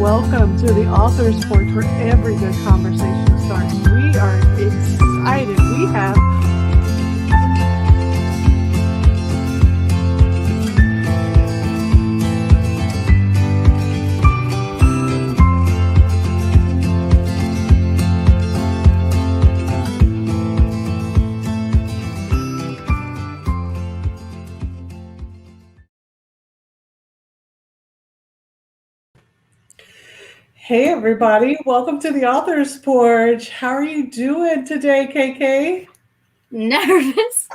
welcome to the Author's Porch, where every good conversation starts. We are excited. We have Hey everybody, welcome to the Author's Porch. How are you doing today, KK? Nervous.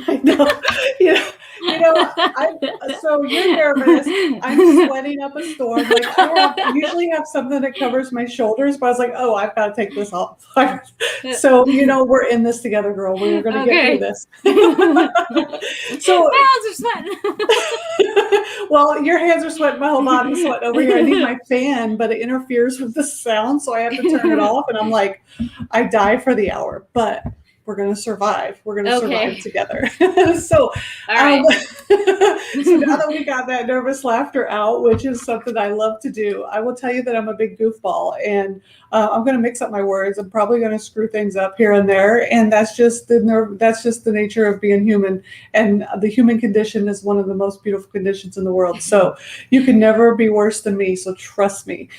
I know. So you're nervous. I'm sweating up a storm. Like I usually have something that covers my shoulders, but I was like, oh, I've got to take this off. So we're in this together, girl. We're gonna get through this. So my hands are sweating. Well, your hands are sweating, my whole body's sweating over here. I need my fan, but it interferes with the sound, so I have to turn it off. And I'm like, I die for the hour, but we're going to survive. We're going to survive together. So, all right. So now that we got that nervous laughter out, which is something I love to do, I will tell you that I'm a big goofball, and I'm going to mix up my words. I'm probably going to screw things up here and there, and that's just the nature of being human. And the human condition is one of the most beautiful conditions in the world. So you can never be worse than me. So trust me.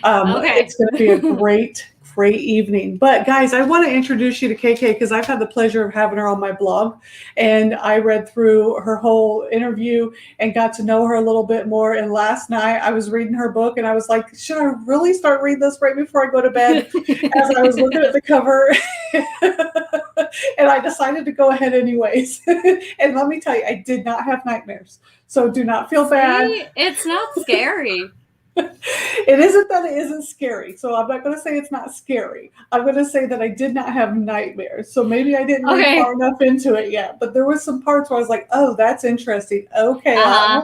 It's going to be a great evening. But guys, I want to introduce you to KK because I've had the pleasure of having her on my blog, and I read through her whole interview and got to know her a little bit more. And last night I was reading her book and I was like, should I really start reading this right before I go to bed? As I was looking at the cover and I decided to go ahead anyways. And let me tell you, I did not have nightmares. So do not feel bad. It's not scary. It isn't that it isn't scary. So I'm not going to say it's not scary. I'm going to say that I did not have nightmares. So maybe I didn't read far enough into it yet. But there was some parts where I was like, oh, that's interesting. Okay, I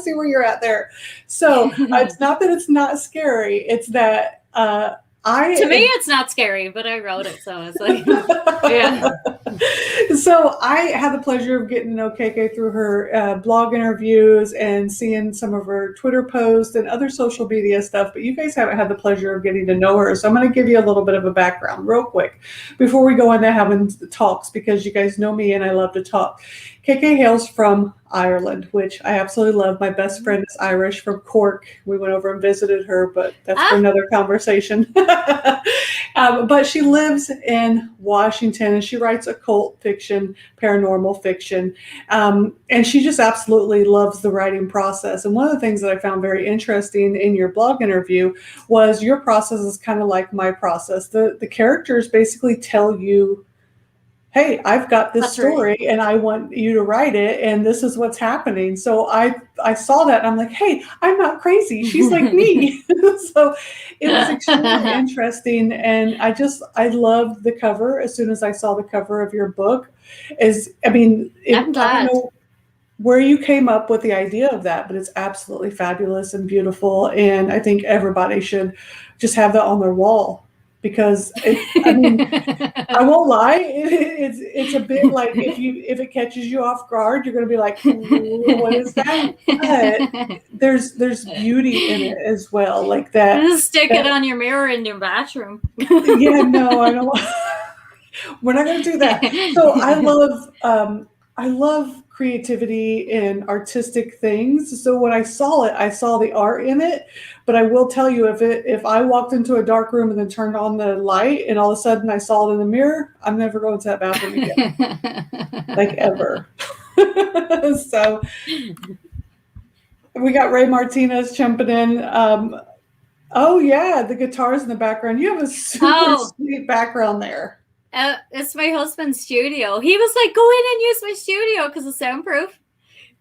see where you're at there. So it's not that it's not scary. It's that to me, it's not scary, but I wrote it, so it's like, yeah. So I had the pleasure of getting to know KK through her blog interviews and seeing some of her Twitter posts and other social media stuff, but you guys haven't had the pleasure of getting to know her. So I'm going to give you a little bit of a background real quick before we go into having talks, because you guys know me and I love to talk. KK hails from Ireland, which I absolutely love. My best friend is Irish, from Cork. We went over and visited her, but that's for another conversation. But she lives in Washington and she writes occult fiction, paranormal fiction. And she just absolutely loves the writing process. And one of the things that I found very interesting in your blog interview was your process is kind of like my process. The characters basically tell you, hey, I've got this story and I want you to write it, and this is what's happening. So I saw that and I'm like, hey, I'm not crazy. She's like me. So it was extremely interesting. And I loved the cover. As soon as I saw the cover of your book, I'm glad. I don't know where you came up with the idea of that, but it's absolutely fabulous and beautiful. And I think everybody should just have that on their wall. Because I won't lie, it's a bit like if it catches you off guard, you're going to be like, what is that? But there's beauty in it as well, like that. Just stick it on your mirror in your bathroom. Yeah, no, I don't. We're not going to do that. So I love creativity and artistic things. So when I saw it, I saw the art in it. But I will tell you, if I walked into a dark room and then turned on the light and all of a sudden I saw it in the mirror, I'm never going to that bathroom again. Like ever. So we got Ray Martinez jumping in. Oh yeah, the guitars in the background. You have a super sweet background there. It's my husband's studio. He was like, go in and use my studio because it's soundproof.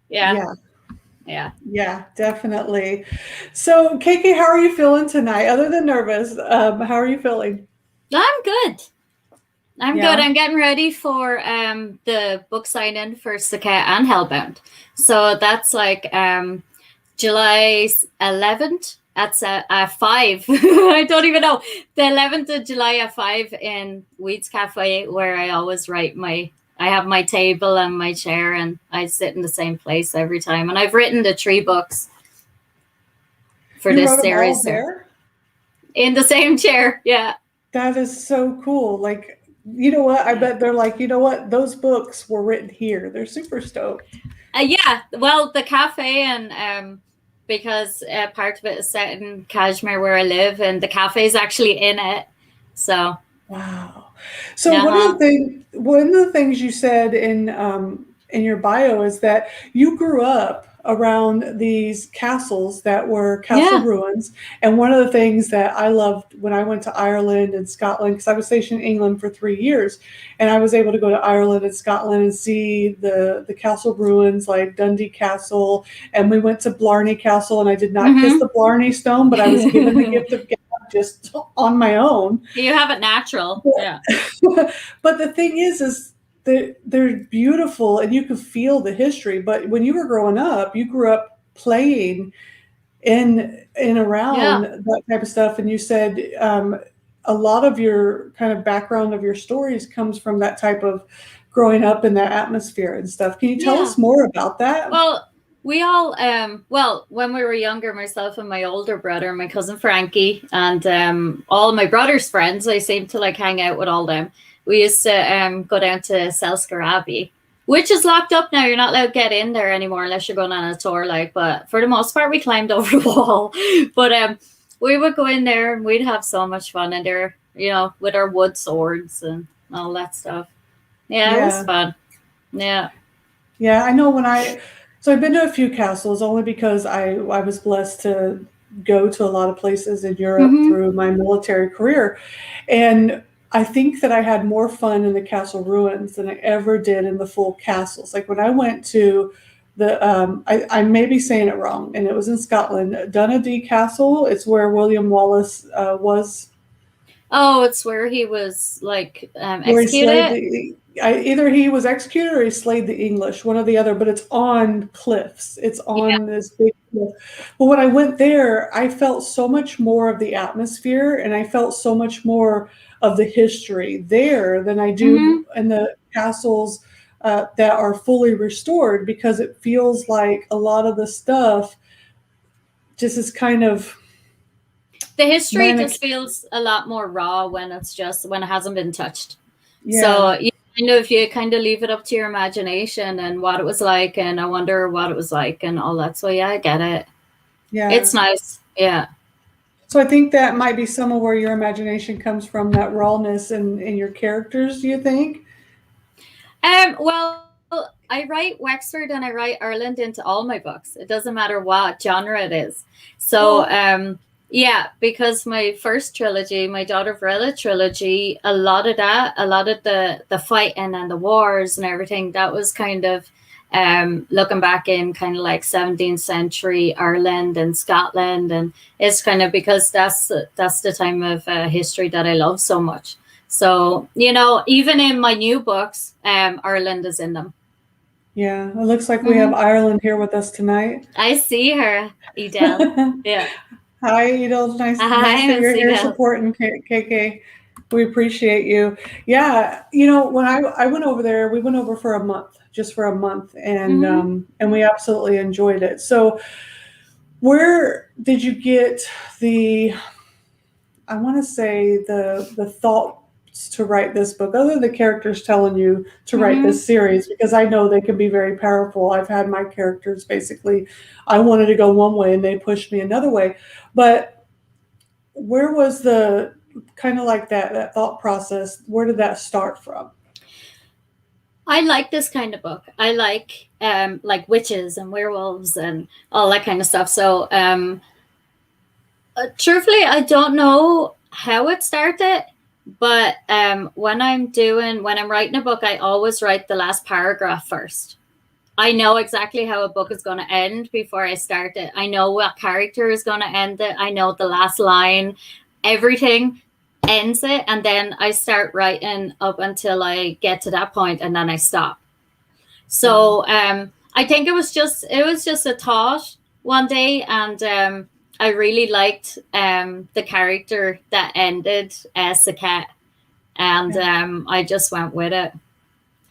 Yeah, definitely. So, KK, how are you feeling tonight? Other than nervous, how are you feeling? I'm good. I'm good. I'm getting ready for the book signing for SEKHET and Hellbound. So that's like July 11th. That's at 5. I don't even know. The 11th of July at 5 in Weeds Cafe, where I always write I have my table and my chair, and I sit in the same place every time. And I've written the 3 books for this series. There? In the same chair, yeah. That is so cool. Like, you know what? I bet they're like, you know what? Those books were written here. They're super stoked. Yeah. Well, the cafe and because part of it is set in Kashmir where I live, and the cafe is actually in it. So. Wow. So one of the things you said in your bio is that you grew up around these castles that were castle ruins. And one of the things that I loved when I went to Ireland and Scotland, because I was stationed in England for 3 years, and I was able to go to Ireland and Scotland and see the castle ruins like Dundee Castle, and we went to Blarney Castle, and I did not kiss the Blarney Stone, but I was given the gift of just on my own. You have it natural. Yeah. But the thing is they're beautiful and you can feel the history. But when you were growing up, you grew up playing in around that type of stuff. And you said a lot of your kind of background of your stories comes from that type of growing up in that atmosphere and stuff. Can you tell us more about that? Well, we all, when we were younger, myself and my older brother, my cousin Frankie, and all my brother's friends, I seemed to like hang out with all them. We used to go down to Selskar Abbey, which is locked up now. You're not allowed to get in there anymore unless you're going on a tour. But for the most part, we climbed over the wall. But we would go in there and we'd have so much fun in there, with our wood swords and all that stuff. Yeah, it was fun. Yeah. Yeah, I know so I've been to a few castles only because I was blessed to go to a lot of places in Europe through my military career. And I think that I had more fun in the castle ruins than I ever did in the full castles. Like when I went to I may be saying it wrong, and it was in Scotland, Dundee Castle. It's where William Wallace was. Oh, it's where he was executed? Either he was executed or he slayed the English, one or the other, but it's on cliffs. It's on this big cliff. But when I went there, I felt so much more of the atmosphere and I felt so much more of the history there than I do in the castles that are fully restored, because it feels like a lot of the stuff just is kind of... The history just feels a lot more raw when it hasn't been touched. So if you kind of leave it up to your imagination and what it was like, and I wonder what it was like and all that. So I get it. Yeah, it's nice. Yeah. So I think that might be some of where your imagination comes from, that rawness in your characters. Do you think? Well, I write Wexford and I write Ireland into all my books. It doesn't matter what genre it is. So because my first trilogy, my Daughter Varela trilogy, a lot of the fighting and the wars and everything, that was kind of looking back in kind of like 17th century Ireland and Scotland, and it's kind of because that's the time of history that I love so much. So even in my new books, Ireland is in them. Yeah, it looks like we have Ireland here with us tonight. I see her, Edel. Yeah. Hi, Edel. Nice that you're here supporting KK. We appreciate you. Yeah, when I went over there, we went over for a month, and we absolutely enjoyed it. So, where did you get the thoughts to write this book, other than the characters telling you to write this series? Because I know they can be very powerful. I've had my characters basically, I wanted to go one way and they pushed me another way. But where was the kind of like that thought process? Where did that start from? I like this kind of book. I like witches and werewolves and all that kind of stuff. So truthfully, I don't know how it started. But when I'm writing a book, I always write the last paragraph first. I know exactly how a book is going to end before I start it. I know what character is going to end it. I know the last line, everything ends it. And then I start writing up until I get to that point, and then I stop. So I think it was just a thought one day, and I really liked the character that ended SEKHET, and I just went with it.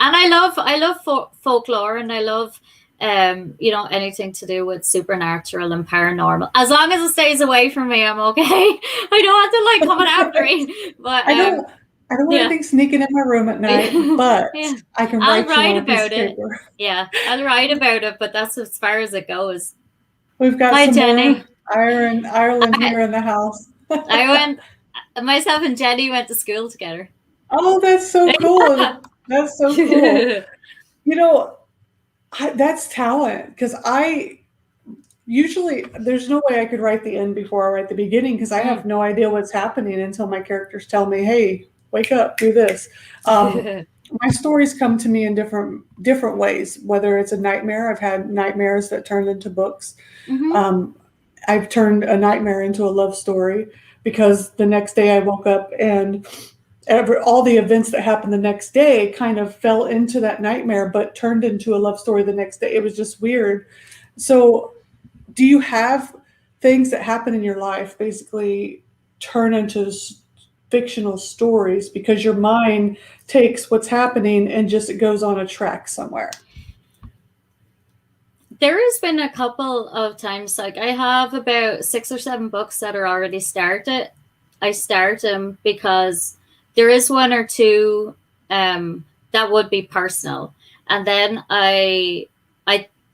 And I love folklore, and I love anything to do with supernatural and paranormal. As long as it stays away from me, I'm okay. I don't want to like coming after me. But I don't want anything sneaking in my room at night, but I can I'll write about it. Yeah, I'll write about it, but that's as far as it goes. We've got some more Ireland here in the house. Myself and Jenny went to school together. Oh, that's so cool. That's so cool. That's talent, because usually there's no way I could write the end before I write the beginning, because I have no idea what's happening until my characters tell me, hey, wake up, do this. My stories come to me in different ways, whether it's a nightmare. I've had nightmares that turned into books. Mm-hmm. I've turned a nightmare into a love story, because the next day I woke up and all the events that happened the next day kind of fell into that nightmare, but turned into a love story the next day. It was just weird. So do you have things that happen in your life basically turn into fictional stories because your mind takes what's happening and just it goes on a track somewhere? There has been a couple of times, like I have about 6 or 7 books that are already started. I start them because there is 1 or 2 that would be personal, and then I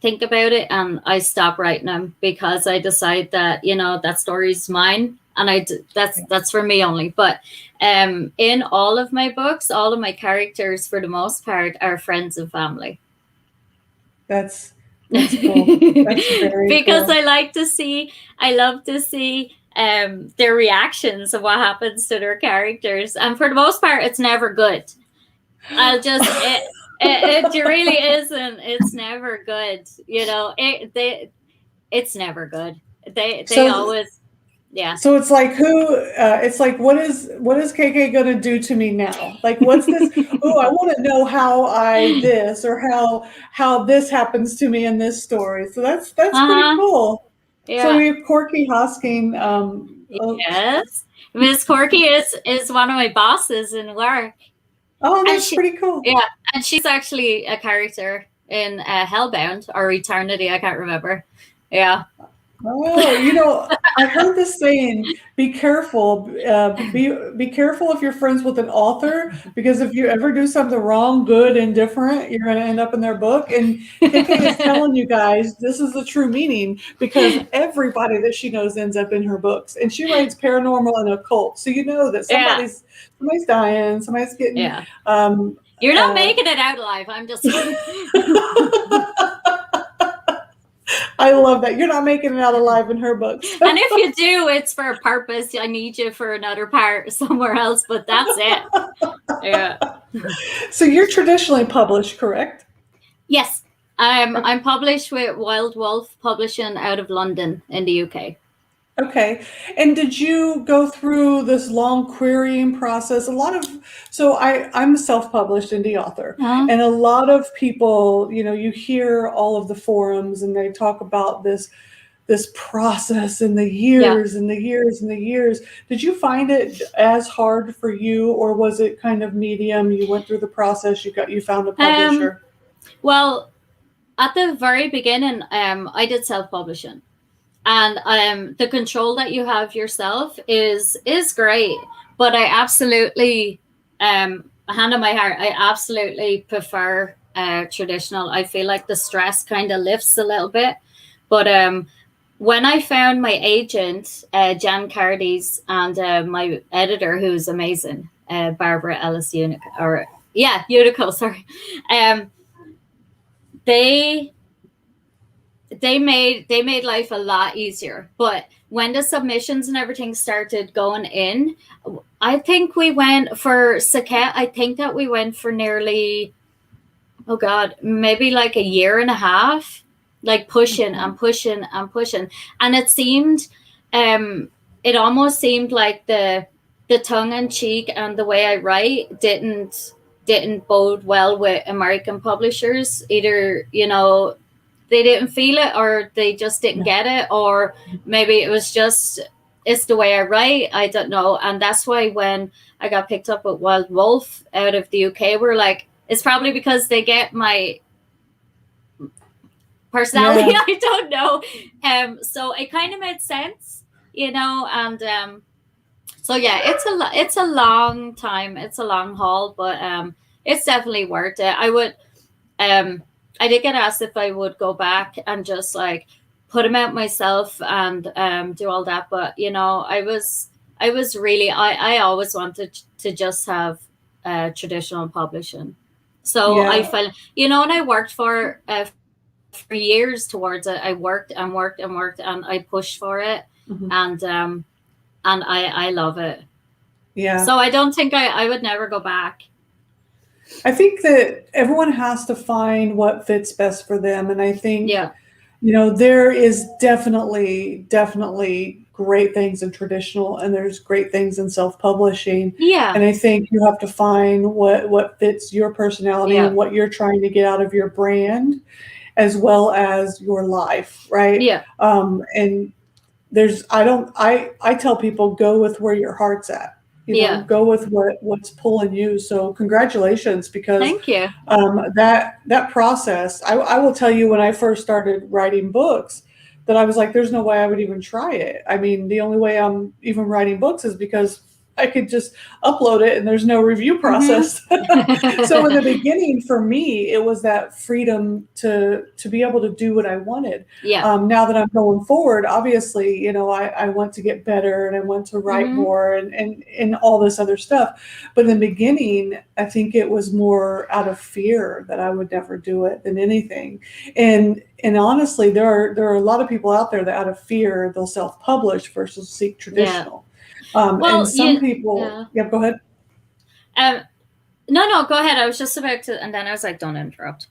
think about it and I stop writing them, because I decide that that story's mine and that's for me only. But in all of my books, all of my characters for the most part are friends and family. That's cool. That's very because cool. I love to see their reactions of what happens to their characters, and for the most part it's never good. It really isn't. It's never good. It's never good. They always, yeah. So it's like it's like, what is KK gonna do to me now? Like, what's this? Oh, I want to know how this or how this happens to me in this story. So that's pretty cool. Yeah. So we have Corky Hosking. Yes, Miss Corky is one of my bosses in work. Oh, that's pretty cool. Yeah, and she's actually a character in Hellbound or Eternity. I can't remember. Yeah. Oh, I heard this saying: "Be careful. Be careful if you're friends with an author, because if you ever do something wrong, good and different, you're going to end up in their book." And KK is telling you guys this is the true meaning, because everybody that she knows ends up in her books, and she writes paranormal and occult, so that somebody's dying, somebody's getting. Yeah. You're not making it out alive. I'm just. I love that. You're not making it out alive in her books. And if you do, it's for a purpose. I need you for another part somewhere else, but that's it. Yeah. So you're traditionally published, correct? Yes. I'm published with Wild Wolf Publishing out of London in the UK. Okay. And did you go through this long querying process? I'm self-published indie author, and a lot of people, you hear all of the forums and they talk about this process and the years and the years and the years. Did you find it as hard for you, or was it kind of medium? You went through the process, you found a publisher? Well, at the very beginning, I did self-publishing. And the control that you have yourself is great, but I absolutely, hand on my heart, I absolutely prefer traditional. I feel like the stress kind of lifts a little bit. But when I found my agent, Jan Cardies, and my editor, who's amazing, Barbara Ellis Unico, sorry, they made life a lot easier. But when the submissions and everything started going in, I think we went for SEKHET. I think that we went for nearly, maybe like a year and a half, like pushing and pushing and pushing. And it seemed, it almost seemed like the tongue in cheek and the way I write didn't bode well with American publishers. Either, they didn't feel it, or they just didn't get it, or maybe it was just, it's the way I write. I don't know. And that's why when I got picked up with Wild Wolf out of the UK, we're like, it's probably because they get my personality. I don't know. So it kind of made sense, and so yeah, it's a long time. It's a long haul, but it's definitely worth it. I did get asked if I would go back and just like put them out myself and do all that, but I was really I always wanted to just have traditional publishing. So I felt, and I worked for years towards it. I worked and worked and worked, and I pushed for it, and I love it. Yeah. So I don't think I would never go back. I think that everyone has to find what fits best for them. And I think, there is definitely great things in traditional, and there's great things in self-publishing. Yeah. And I think you have to find what fits your personality and what you're trying to get out of your brand, as well as your life. Right. Yeah. And I tell people, go with where your heart's at. Go with what's pulling you. So congratulations, because thank you. That process, I will tell you, when I first started writing books, that I was like, there's no way I would even try it. I mean, the only way I'm even writing books is because I could just upload it and there's no review process. So in the beginning, for me, it was that freedom to be able to do what I wanted. Yeah. Now that I'm going forward, obviously, I want to get better, and I want to write more and all this other stuff. But in the beginning, I think it was more out of fear that I would never do it than anything. And honestly, there are a lot of people out there that out of fear, they'll self-publish versus seek traditional. And some people, go ahead. No, go ahead. I was just about to, and then I was like, don't interrupt.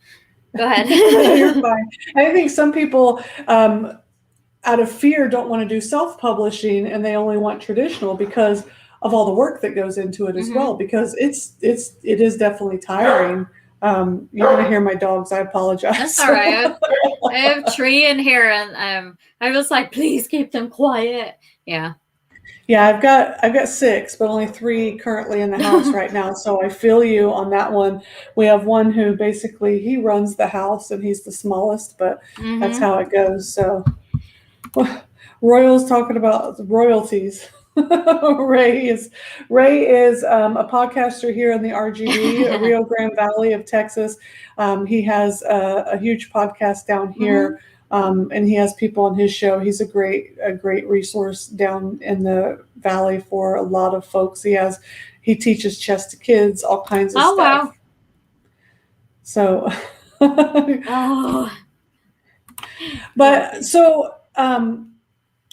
Go ahead. You're fine. I think some people, out of fear, don't want to do self-publishing, and they only want traditional because of all the work that goes into it as well. Because it is definitely tiring. You're going to hear my dogs. I apologize. That's all right. I have 3 in here, and I was like, please keep them quiet. Yeah. Yeah, I've got 6, but only 3 currently in the house right now. So I feel you on that one. We have one who basically he runs the house, and he's the smallest, but that's how it goes. So Royal's talking about royalties. Ray is a podcaster here in the RGV, Rio Grande Valley of Texas. He has a huge podcast down here. And he has people on his show. He's a great resource down in the valley for a lot of folks. He teaches chess to kids, all kinds of stuff. Wow. So, but so,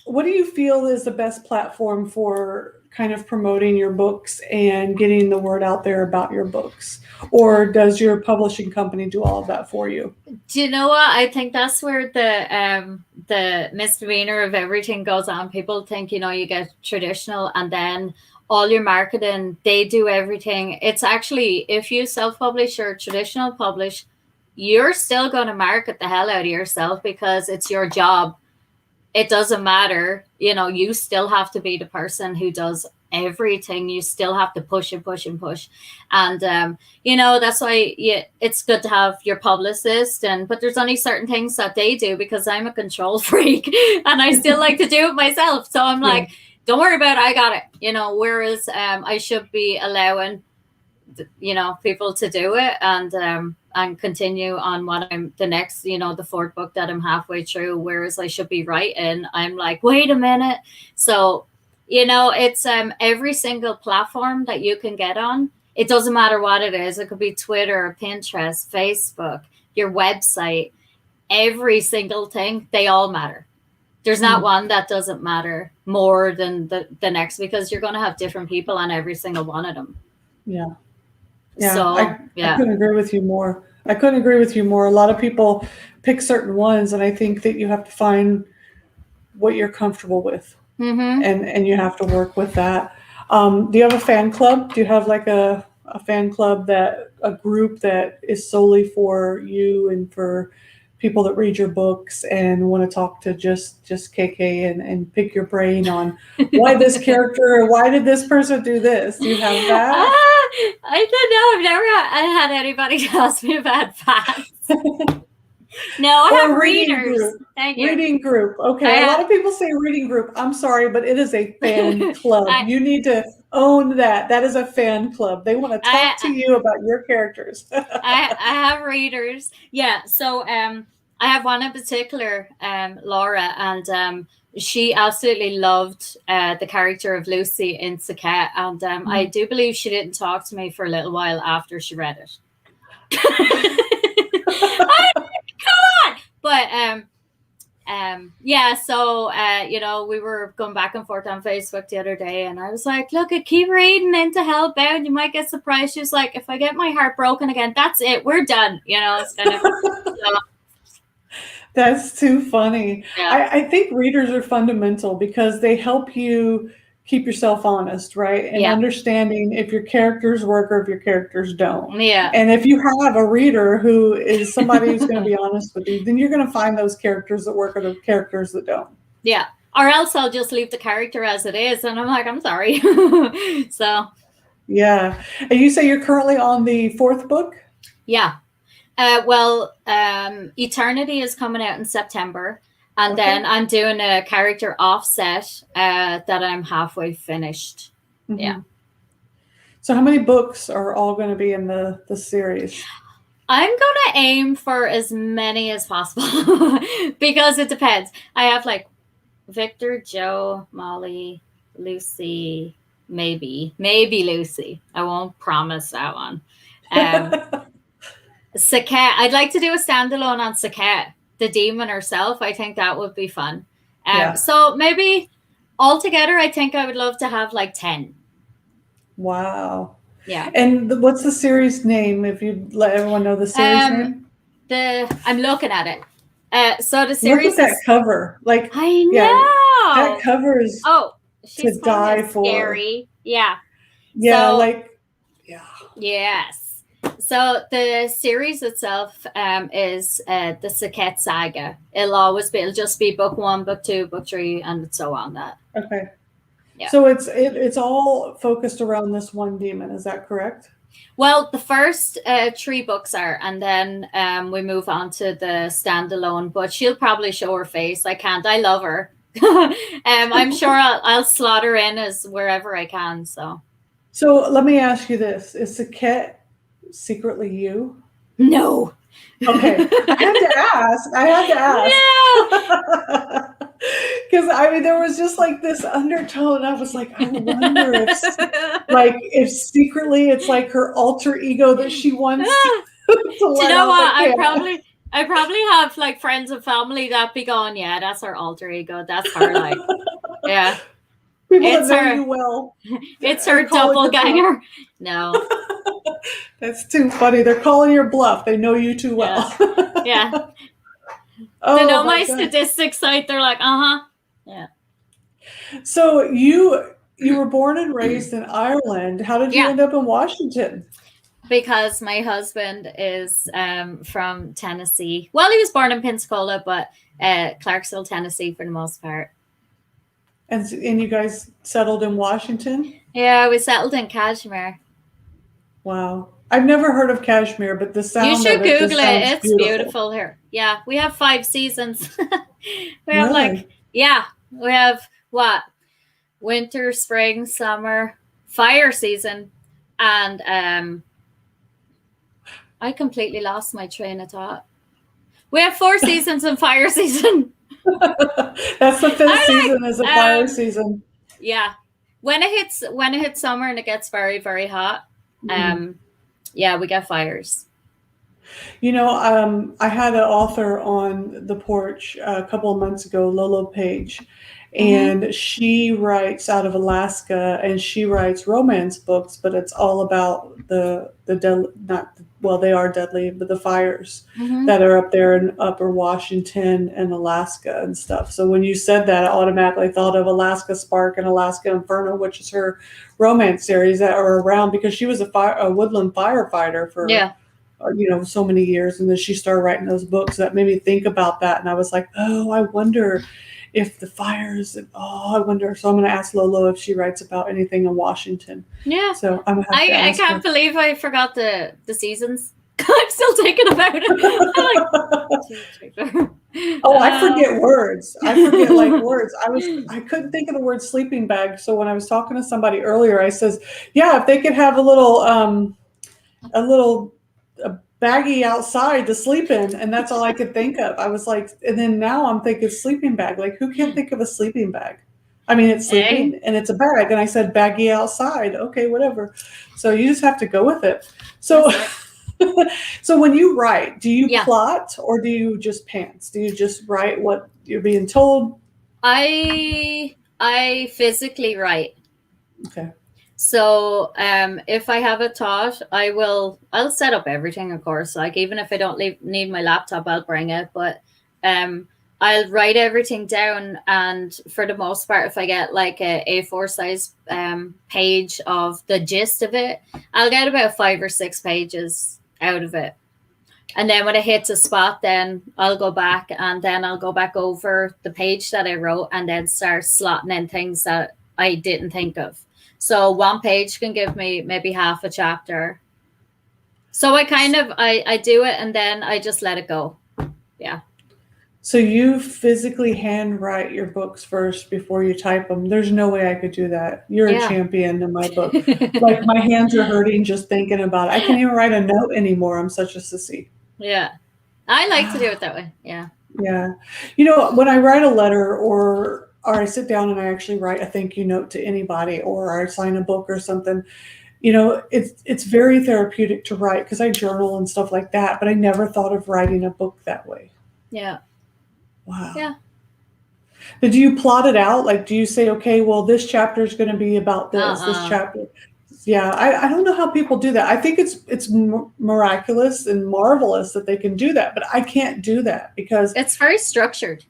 what do you feel is the best platform for kind of promoting your books and getting the word out there about your books? Or does your publishing company do all of that for you? Do you know what? I think that's where the misdemeanor of everything goes on. People think, you get traditional and then all your marketing, they do everything. It's actually, if you self-publish or traditional publish, you're still going to market the hell out of yourself because it's your job. It doesn't matter. You still have to be the person who does everything. You still have to push and push and push. And, that's why it's good to have your publicist. But there's only certain things that they do because I'm a control freak and I still like to do it myself. So I'm like, don't worry about it. I got it. Whereas I should be allowing, people to do it and continue on what I'm the next, the 4th book that I'm halfway through. Whereas I should be writing, I'm like, wait a minute. So, it's every single platform that you can get on. It doesn't matter what it is. It could be Twitter, Pinterest, Facebook, your website, every single thing. They all matter. There's not one that doesn't matter more than the next because you're going to have different people on every single one of them. Yeah. Yeah. So, I couldn't agree with you more. A lot of people pick certain ones, and I think that you have to find what you're comfortable with. And you have to work with that. Do you have a fan club? Do you have like a fan club, a group that is solely for you and for people that read your books and want to talk to just KK and pick your brain on why this character or why did this person do this? Do you have that? I don't know. I've never had anybody ask me about facts. No, I have reading readers. group. Thank you. Reading group. Okay, a lot of people say reading group. I'm sorry, but it is a fan club. You need to own that. That is a fan club. They want to talk to you about your characters. I have readers. Yeah. So I have one in particular, Laura, and she absolutely loved the character of Lucy in SEKHET, and I do believe she didn't talk to me for a little while after she read it. Come on! But yeah, so we were going back and forth on Facebook the other day, and I was like, look, keep reading into Hellbound, you might get surprised. She was like, if I get my heart broken again, that's it, we're done. It's kind of That's too funny. Yeah. I think readers are fundamental because they help you keep yourself honest, right? And understanding if your characters work or if your characters don't. Yeah. And if you have a reader who is somebody who's going to be honest with you, then you're going to find those characters that work or the characters that don't. Yeah. Or else I'll just leave the character as it is. And I'm like, I'm sorry. So. Yeah. And you say you're currently on the 4th book? Yeah. Eternity is coming out in September. And then I'm doing a character offset that I'm halfway finished. Mm-hmm. Yeah. So how many books are all going to be in the series? I'm going to aim for as many as possible because it depends. I have like Victor, Joe, Molly, Lucy, maybe Lucy. I won't promise that one. SEKHET. I'd like to do a standalone on SEKHET, the demon herself. I think that would be fun. So maybe altogether, I think I would love to have like 10. Wow. Yeah. And what's the series name? If you'd let everyone know the series name. I'm looking at it. So the series. Look at that cover. Like I know that cover is she's to die for. Scary. Yeah. Yeah. So, Yes. So the series itself is the SEKHET saga. It'll just be book 1, book 2, book 3, and so on. That. Okay. Yeah. So it's all focused around this one demon. Is that correct? Well, the first 3 books are, and then we move on to the standalone. But she'll probably show her face. I can't. I love her. I'm sure I'll slot her in as wherever I can. So let me ask you this: is SEKHET secretly you? No. Okay. I had to ask. Because there was just like this undertone. I was like, I wonder if secretly it's like her alter ego that she wants to Do you know what? I probably have like friends and family that be going, yeah, that's her alter ego. That's her, like, yeah. People that know you well. It's her doppelganger. No. That's too funny. They're calling your bluff. They know you too well. Yeah. They know my statistics site. They're like, yeah. So you were born and raised in Ireland. How did you end up in Washington? Because my husband is from Tennessee. Well, he was born in Pensacola, but Clarksville, Tennessee for the most part. And you guys settled in Washington? Yeah, we settled in Kashmir. Wow. I've never heard of Kashmir, but the sound of it. You should Google it. It's beautiful here. Yeah, we have 5 seasons. We have we have what? Winter, spring, summer, fire season, and I completely lost my train of thought. We have 4 seasons and fire season. That's the 5th season is a fire season. Yeah. When it hits summer and it gets very, very hot, we get fires. I had an author on the porch a couple of months ago, Lolo Page, and she writes out of Alaska, and she writes romance books, but it's all about they are deadly, but the fires that are up there in Upper Washington and Alaska and stuff. So when you said that, I automatically thought of Alaska Spark and Alaska Inferno, which is her romance series that are around because she was a woodland firefighter for so many years, and then she started writing those books. That made me think about that, and I was like, I wonder if the fires. I wonder. So I'm going to ask Lolo if she writes about anything in Washington. Yeah. So I'm. I can't believe I forgot the seasons. I'm still thinking about it. I'm like, oh, I forget words. I forget like words. I couldn't think of the word sleeping bag. So when I was talking to somebody earlier, I says, yeah, if they could have a little a baggie outside to sleep in, and that's all I could think of. I was like, and then now I'm thinking sleeping bag. Like, who can't think of a sleeping bag? I mean, it's sleeping and it's a bag, and I said baggie outside. Okay, whatever. So you just have to go with it. So, so when you write, do you plot or do you just pants? Do you just write what you're being told? I physically write. Okay. So if I have a thought, I'll set up everything, of course. Like, even if I don't need my laptop, I'll bring it. But I'll write everything down. And for the most part, if I get like a A4 size page of the gist of it, I'll get about 5 or 6 pages out of it. And then when it hits a spot, then I'll go back and then I'll go back over the page that I wrote and then start slotting in things that I didn't think of. So one page can give me maybe half a chapter. So I kind of, I do it and then I just let it go. Yeah. So you physically handwrite your books first before you type them. There's no way I could do that. You're a champion in my book. Like, my hands are hurting just thinking about it. I can't even write a note anymore. I'm such a sissy. Yeah. I like to do it that way. Yeah. Yeah. You know, when I write a letter or I sit down and I actually write a thank you note to anybody, or I sign a book or something, you know, it's very therapeutic to write because I journal and stuff like that, but I never thought of writing a book that way. Yeah. Wow. Yeah. But do you plot it out? Like, do you say, okay, well, this chapter is going to be about this, this chapter? Yeah, I don't know how people do that. I think it's miraculous and marvelous that they can do that, but I can't do that because it's very structured.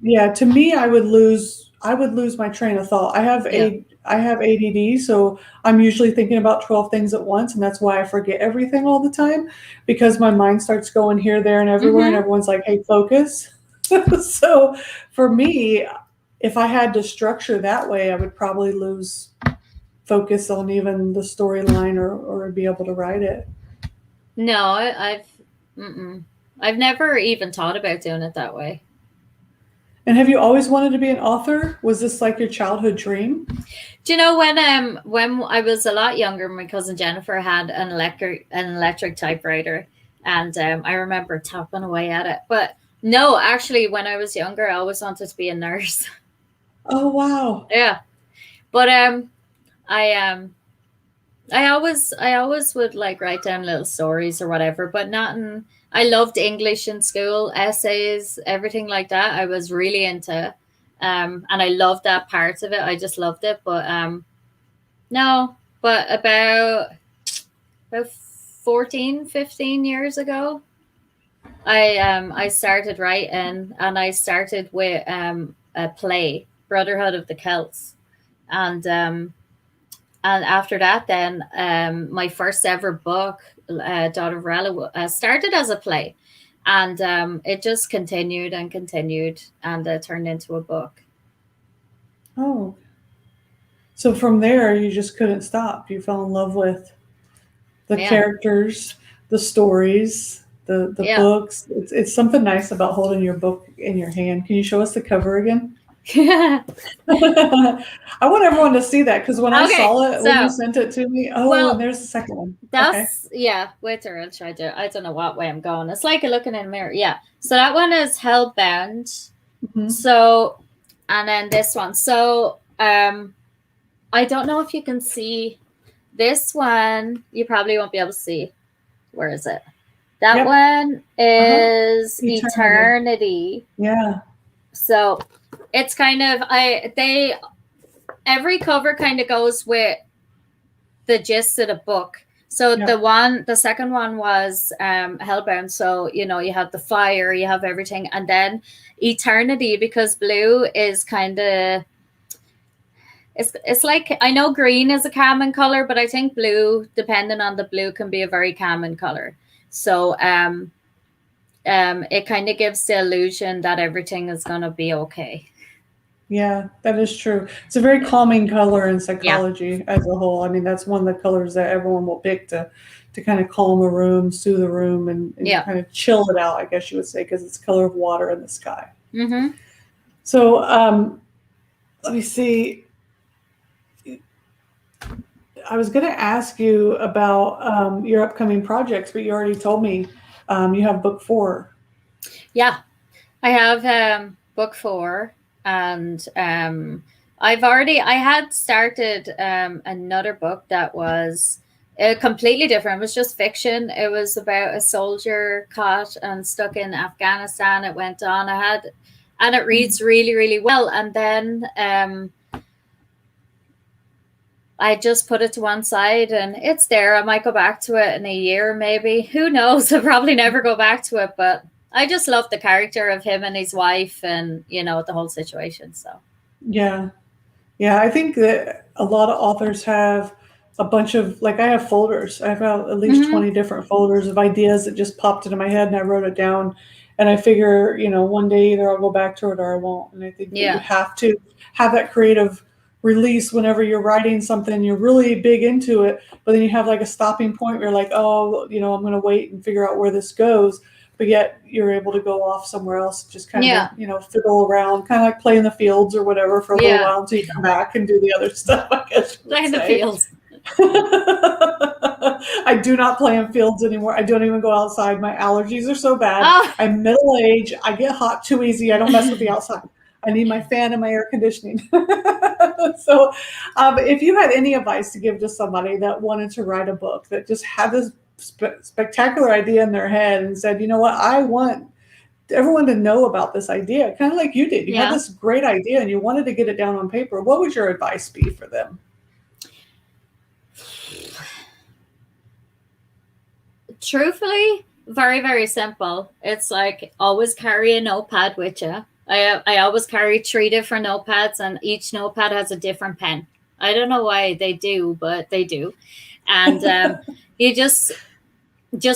Yeah, to me, I would lose my train of thought. I have ADD, so I'm usually thinking about 12 things at once, and that's why I forget everything all the time, because my mind starts going here, there, and everywhere, and everyone's like, hey, focus. So for me, if I had to structure that way, I would probably lose focus on even the storyline or be able to write it. No, I've never even thought about doing it that way. And have you always wanted to be an author? Was this like your childhood dream? Do you know, when I was a lot younger, my cousin Jennifer had an electric typewriter, and I remember tapping away at it. But no, actually, when I was younger, I always wanted to be a nurse. Oh wow! Yeah, but I always would like write down little stories or whatever, but not in. I loved English in school, essays, everything like that. I was really into, and I loved that part of it. I just loved it. But no, but about 14, 15 years ago, I started writing, and I started with a play, Brotherhood of the Celts, and after that, then my first ever book, Daughter of Rella, started as a play, and it just continued and continued, and turned into a book. Oh, so from there you just couldn't stop. You fell in love with the characters, the stories, the books. It's something nice about holding your book in your hand. Can you show us the cover again? I want everyone to see that, because when I saw it, when you sent it to me, and there's the second one. That's wait till I'll try to. I don't know what way I'm going. It's like looking in a mirror. Yeah. So that one is Hellbound. Mm-hmm. So, and then this one. So I don't know if you can see this one. You probably won't be able to see. Where is it? That one is Eternity. Yeah. So it's kind of every cover kind of goes with the gist of the book. So the second one was Hellbound. So, you know, you have the fire, you have everything, and then Eternity, because blue is kind of it's like, I know green is a calming color, but I think blue, depending on the blue, can be a very calming color. So it kind of gives the illusion that everything is going to be okay. Yeah, that is true. It's a very calming color in psychology as a whole. I mean, that's one of the colors that everyone will pick to kind of calm a room, soothe a room, and kind of chill it out, I guess you would say, because it's the color of water in the sky. Mm-hmm. So let me see. I was going to ask you about your upcoming projects, but you already told me you have book 4. Yeah, I have book 4, and I had started another book that was completely different. It was just fiction. It was about a soldier caught and stuck in Afghanistan. It went on. And it reads really, really well. And then I just put it to one side, and it's there. I might go back to it in a year, maybe. Who knows? I'll probably never go back to it, but I just love the character of him and his wife and, the whole situation. So, yeah. Yeah, I think that a lot of authors have a bunch of, like, I have folders. I have at least 20 different folders of ideas that just popped into my head, and I wrote it down. And I figure, one day either I'll go back to it or I won't. And I think that you have to have that creative release whenever you're writing something, you're really big into it, but then you have like a stopping point where you're like, oh, I'm going to wait and figure out where this goes. But yet you're able to go off somewhere else, just kind of, fiddle around, kind of like play in the fields or whatever for a little while until you come back and do the other stuff, I guess. Play in the fields. I do not play in fields anymore. I don't even go outside. My allergies are so bad. Oh. I'm middle-aged. I get hot too easy. I don't mess with the outside. I need my fan and my air conditioning. So if you had any advice to give to somebody that wanted to write a book, that just had this spectacular idea in their head and said, you know what, I want everyone to know about this idea, kind of like you did. You had this great idea and you wanted to get it down on paper. What would your advice be for them? Truthfully, very, very simple. It's like always carry a notepad with you. I always carry 3 different notepads, and each notepad has a different pen. I don't know why they do, but they do. And you just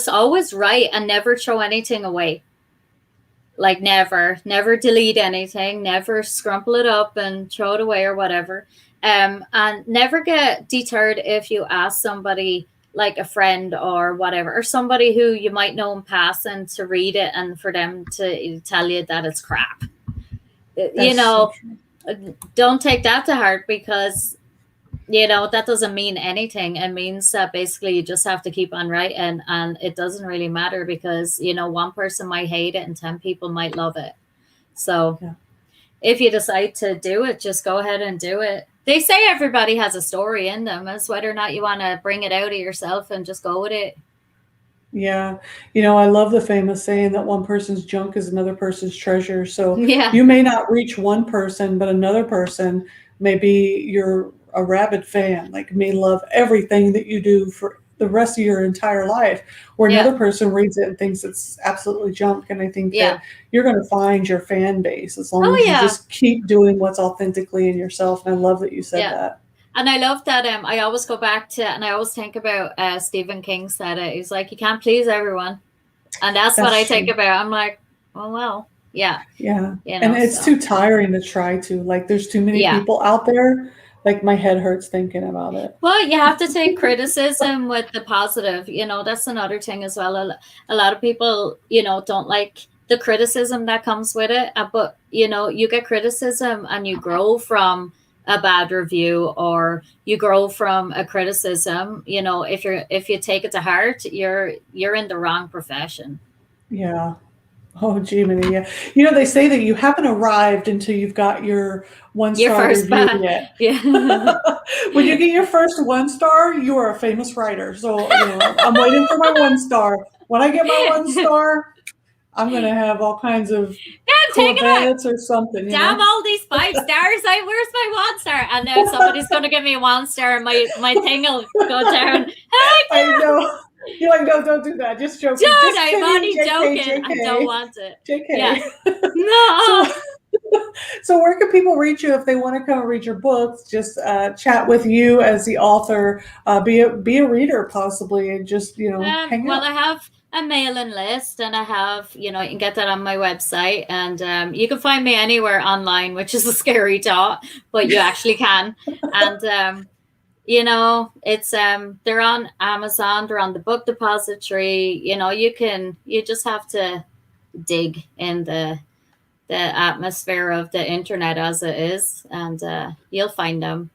always write and never throw anything away. Like never delete anything, never scrumple it up and throw it away or whatever. And never get deterred if you ask somebody, like a friend or whatever, or somebody who you might know in passing, to read it and for them to tell you that it's crap. So don't take that to heart, because that doesn't mean anything. It means that basically you just have to keep on writing, and it doesn't really matter, because one person might hate it and 10 people might love it. So if you decide to do it, just go ahead and do it. They say everybody has a story in them. It's whether or not you want to bring it out of yourself and just go with it. Yeah. I love the famous saying that one person's junk is another person's treasure. So Yeah. You may not reach one person, but another person, maybe you're a rabid fan, like may love everything that you do for the rest of your entire life, or another person reads it and thinks it's absolutely junk. And I think that you're going to find your fan base as long as you just keep doing what's authentically in yourself. And I love that you said that. And I love that I always go back to, and I always think about Stephen King said it. He's like, you can't please everyone. And that's what I think about. I'm like, oh, well, yeah. Yeah. And it's too tiring to try to. Like, there's too many people out there. Like, my head hurts thinking about it. Well, you have to take criticism with the positive. That's another thing as well. A lot of people, don't like the criticism that comes with it. But, you get criticism and you grow from a bad review, or you grow from a criticism. If you take it to heart, you're in the wrong profession. Yeah. Oh, gee, yeah. They say that you haven't arrived until you've got your 1-star review yet. Yeah. When you get your first 1-star, you are a famous writer. So, I'm waiting for my 1-star. When I get my 1-star, I'm going to have all kinds of Corvettes or something. Damn all these 5 stars. Where's my 1-star? And then somebody's going to give me a 1-star, and my thing will go down. I know. You're like, no, don't do that. Just joking. I'm only joking. JK. I don't want it. JK. Yeah. No. So where can people reach you if they want to come and read your books? Just chat with you as the author, be a reader possibly, and just hang out. Well, I a mailing list, and I have, you can get that on my website, and you can find me anywhere online, which is a scary thought, but you actually can. And it's they're on Amazon, they're on the Book Depository. You just have to dig in the atmosphere of the internet as it is, and you'll find them.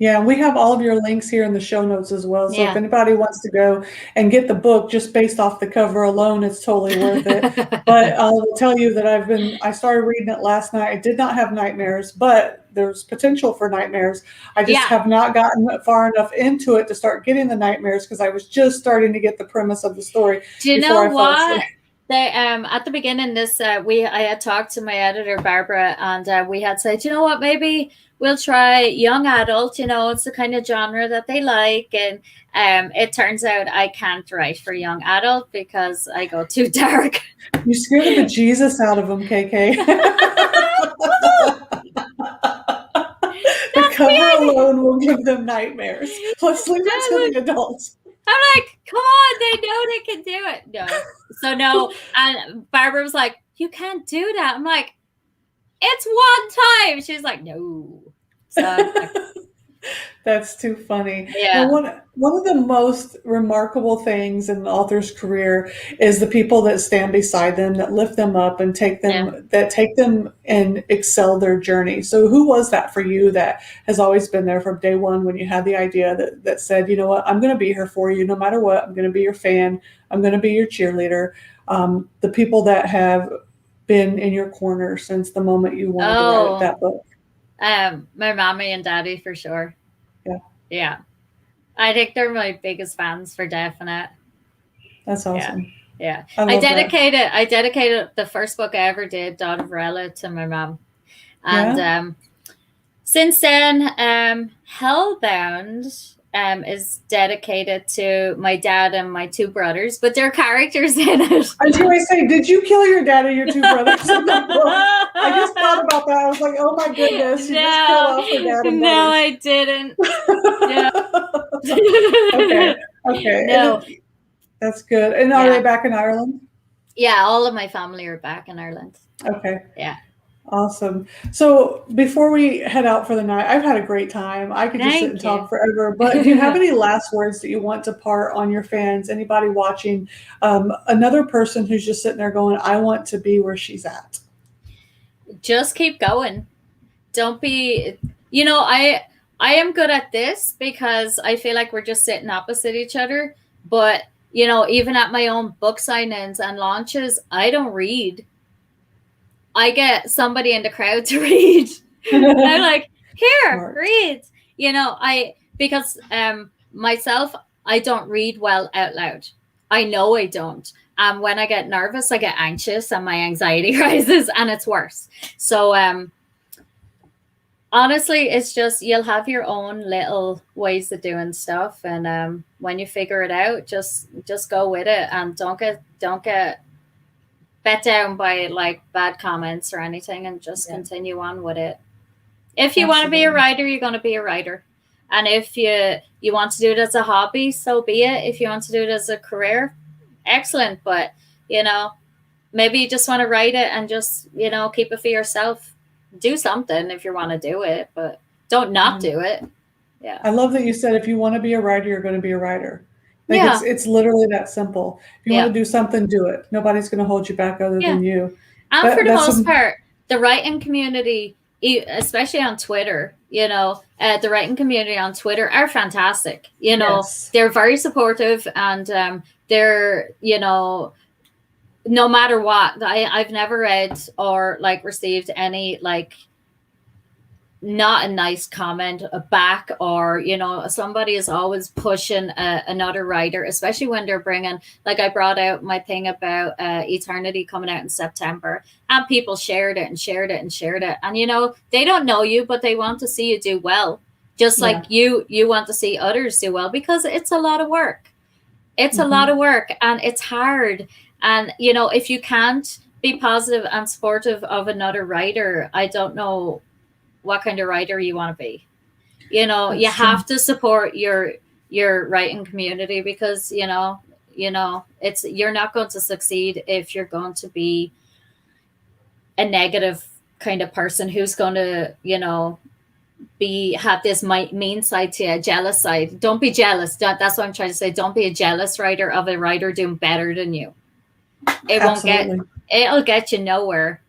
Yeah, we have all of your links here in the show notes as well. So if anybody wants to go and get the book just based off the cover alone, it's totally worth it. But I will tell you that I started reading it last night. I did not have nightmares, but there's potential for nightmares. I just have not gotten far enough into it to start getting the nightmares, because I was just starting to get the premise of the story. Do you know what? They at the beginning, I had talked to my editor Barbara, and we had said, you know what, maybe we'll try young adult. It's the kind of genre that they like, and it turns out I can't write for young adult because I go too dark. You scared the bejesus out of them, KK. The cover alone will give them nightmares. Let's leave it to the adults. I'm like, come on, they know they can do it. No. So no. And Barbara was like, you can't do that. I'm like, it's one time. She's like, no. So that's too funny. Yeah. Well, one of the most remarkable things in the author's career is the people that stand beside them, that lift them up and take them and excel their journey. So who was that for you that has always been there from day one when you had the idea that said, you know what, I'm going to be here for you no matter what. I'm going to be your fan. I'm going to be your cheerleader. The people that have been in your corner since the moment you wanted to write that book. My mommy and daddy for sure. Yeah. I think they're my biggest fans for definite. That's awesome. Yeah. I dedicated the first book I ever did, Dawn of Varela, to my mom. And since then, Hellbound is dedicated to my dad and my two brothers, but they're characters in it. I was going to say, did you kill your dad or your two brothers in that book? I just thought about that. I was like, oh my goodness, you just killed off your dad and No, I didn't. Okay. No. That's good. And are they back in Ireland? Yeah, all of my family are back in Ireland. Okay. Yeah. Awesome. So before we head out for the night, I've had a great time. I could just sit and talk forever, but do you have any last words that you want to part on your fans, anybody watching, another person who's just sitting there going, I want to be where she's at? Just keep going. Don't be, I am good at this because I feel like we're just sitting opposite each other. But, even at my own book signings and launches, I don't read. I get somebody in the crowd to read. I'm like, here, read. Because myself, I don't read well out loud. I know I don't. And when I get nervous, I get anxious and my anxiety rises and it's worse. So honestly, it's just, you'll have your own little ways of doing stuff. And when you figure it out, just go with it, and don't get bet down by like bad comments or anything, and just continue on with it. If you want to be a writer, you're going to be a writer. And if you want to do it as a hobby, so be it. If you want to do it as a career, excellent. But, maybe you just want to write it and just, keep it for yourself. Do something if you want to do it, but don't not do it. Yeah. I love that you said, if you want to be a writer, you're going to be a writer. Like it's literally that simple. If you want to do something, do it. Nobody's going to hold you back other than you. And for the most part, the writing community, especially on Twitter, the writing community on Twitter are fantastic. They're very supportive, and they're, no matter what, I've never read or like received any like not a nice comment back, or somebody is always pushing another writer, especially when they're bringing, like I brought out my thing about Eternity coming out in September, and people shared it and shared it and shared it, and they don't know you, but they want to see you do well, just like you want to see others do well, because it's a lot of work. It's a lot of work, and it's hard. And if you can't be positive and supportive of another writer, I don't know what kind of writer you want to be. You have to support your writing community, because you're not going to succeed if you're going to be a negative kind of person who's going to, have this mean side to you, a jealous side. Don't be jealous. That's what I'm trying to say. Don't be a jealous writer of a writer doing better than you. It'll get you nowhere,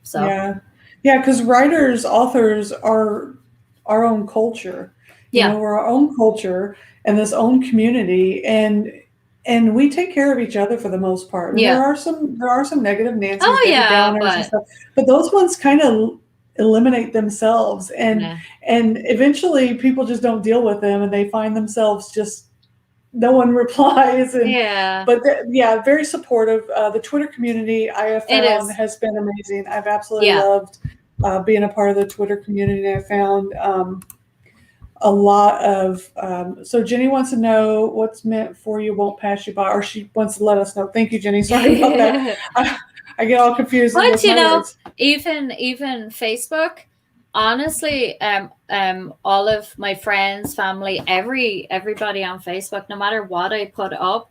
so. Yeah, because authors are our own culture. We're our own culture and this own community, and we take care of each other for the most part. And there are some negative Nancy's, downers and stuff, but those ones kind of eliminate themselves, and eventually people just don't deal with them, and they find themselves just no one replies. But very supportive. The Twitter community I have found has been amazing. I've absolutely loved being a part of the Twitter community. I found a lot of so Jenny wants to know what's meant for you won't pass you by, or she wants to let us know. Thank you, Jenny. Sorry about that. I get all confused. But even Facebook, honestly, all of my friends, family, everybody on Facebook, no matter what I put up,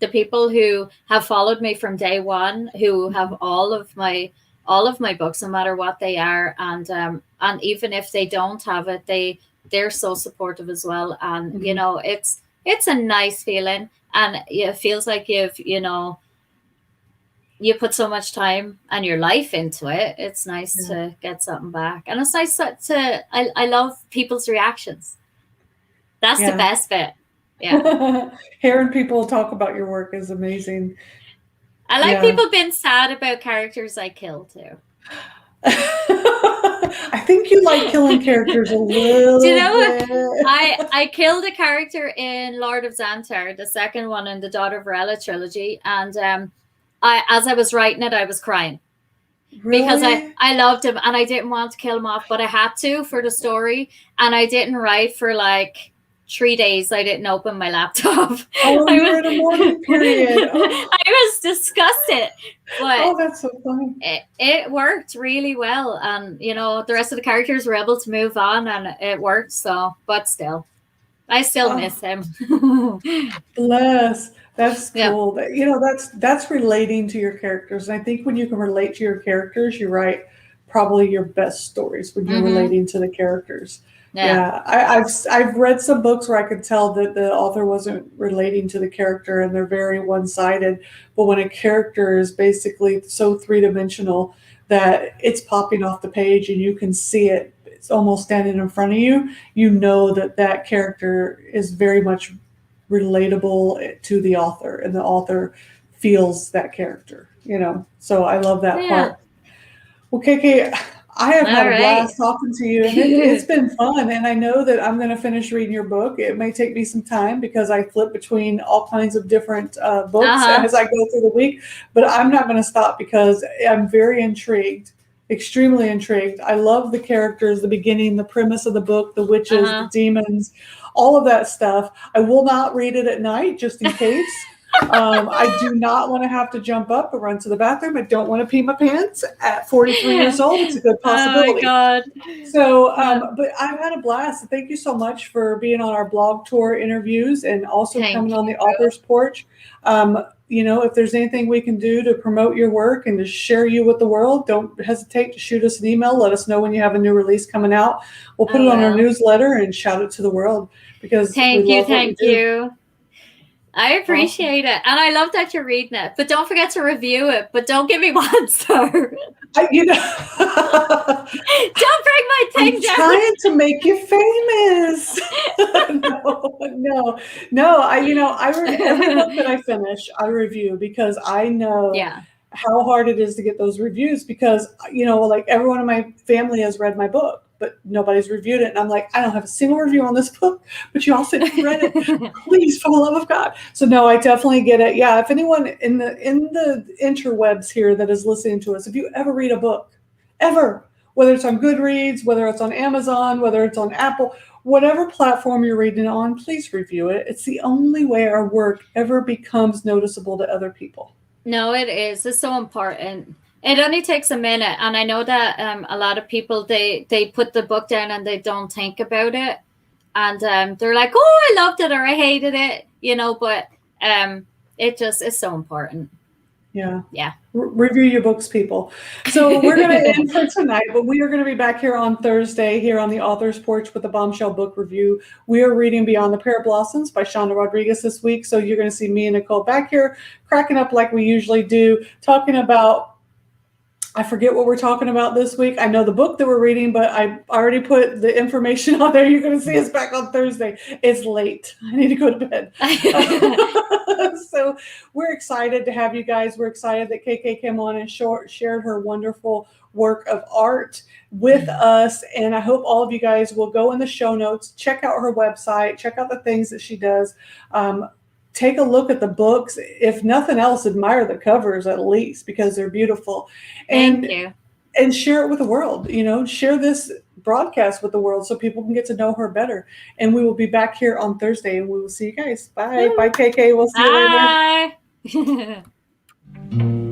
the people who have followed me from day one, who have all of my books, no matter what they are, and even if they don't have it, they're so supportive as well. And it's a nice feeling, and it feels like you put so much time and your life into it. It's nice to get something back, and it's nice I love people's reactions. That's the best bit. Hearing people talk about your work is amazing. I like people being sad about characters I kill too. I think you like killing characters a little bit. I killed a character in Lord of Xantar, the second one in the Daughter of Varela trilogy, and as I was writing it, I was crying. Really? Because I loved him, and I didn't want to kill him off, but I had to for the story, and I didn't write for like 3 days. I didn't open my laptop. Oh, you were in a mourning period. Oh. I was disgusted. But that's so funny. It worked really well, and the rest of the characters were able to move on, and it worked. So, but still, I still miss him. Bless. That's cool. That's relating to your characters, and I think when you can relate to your characters, you write probably your best stories when you're relating to the characters. I've read some books where I could tell that the author wasn't relating to the character, and they're very one-sided. But when a character is basically so three-dimensional that it's popping off the page and you can see it, it's almost standing in front of you, you know that character is very much relatable to the author, and the author feels that character. So I love that part. Well, KK, I have had a blast talking to you, and it's been fun, and I know that I'm going to finish reading your book. It may take me some time because I flip between all kinds of different books as I go through the week, but I'm not going to stop because I'm very intrigued, extremely intrigued. I love the characters, the beginning, the premise of the book, the witches, the demons, all of that stuff. I will not read it at night just in case. I do not want to have to jump up and run to the bathroom. I don't want to pee my pants at 43 years old. It's a good possibility. Oh my God. So, but I've had a blast. Thank you so much for being on our blog tour interviews and also coming on the author's porch. If there's anything we can do to promote your work and to share you with the world, don't hesitate to shoot us an email. Let us know when you have a new release coming out. We'll put it on our newsletter and shout it to the world because thank you. I appreciate it. And I love that you're reading it. But don't forget to review it. But don't give me 1 star. Don't bring my thing down. I'm trying to make you famous. No. Every book that I finish, I review because I know how hard it is to get those reviews because, like everyone in my family has read my book, but nobody's reviewed it. And I'm like, I don't have a single review on this book, but you all said you read it. Please, for the love of God. So no, I definitely get it. Yeah. If anyone in the interwebs here that is listening to us, if you ever read a book, ever, whether it's on Goodreads, whether it's on Amazon, whether it's on Apple, whatever platform you're reading it on, please review it. It's the only way our work ever becomes noticeable to other people. No, it is. It's so important. It only takes a minute, and I know that a lot of people they put the book down and they don't think about it, and they're like, "Oh, I loved it" or "I hated it," But It just is so important. Yeah. Yeah. Review your books, people. So we're going to end for tonight, but we are going to be back here on Thursday here on the Author's Porch with a bombshell book review. We are reading Beyond the Pear Blossoms by Shonda Rodriguez this week. So you're going to see me and Nicole back here cracking up like we usually do, talking about, I forget what we're talking about this week. I know the book that we're reading, but I already put the information on there. You're going to see us back on Thursday. It's late. I need to go to bed. So we're excited to have you guys. We're excited that KK came on and shared her wonderful work of art with us. And I hope all of you guys will go in the show notes, check out her website, check out the things that she does. Take a look at the books. If nothing else, admire the covers at least because they're beautiful. Thank you. And share it with the world. Share this broadcast with the world so people can get to know her better. And we will be back here on Thursday and we will see you guys. Bye. Bye, KK. We'll see you later. Bye.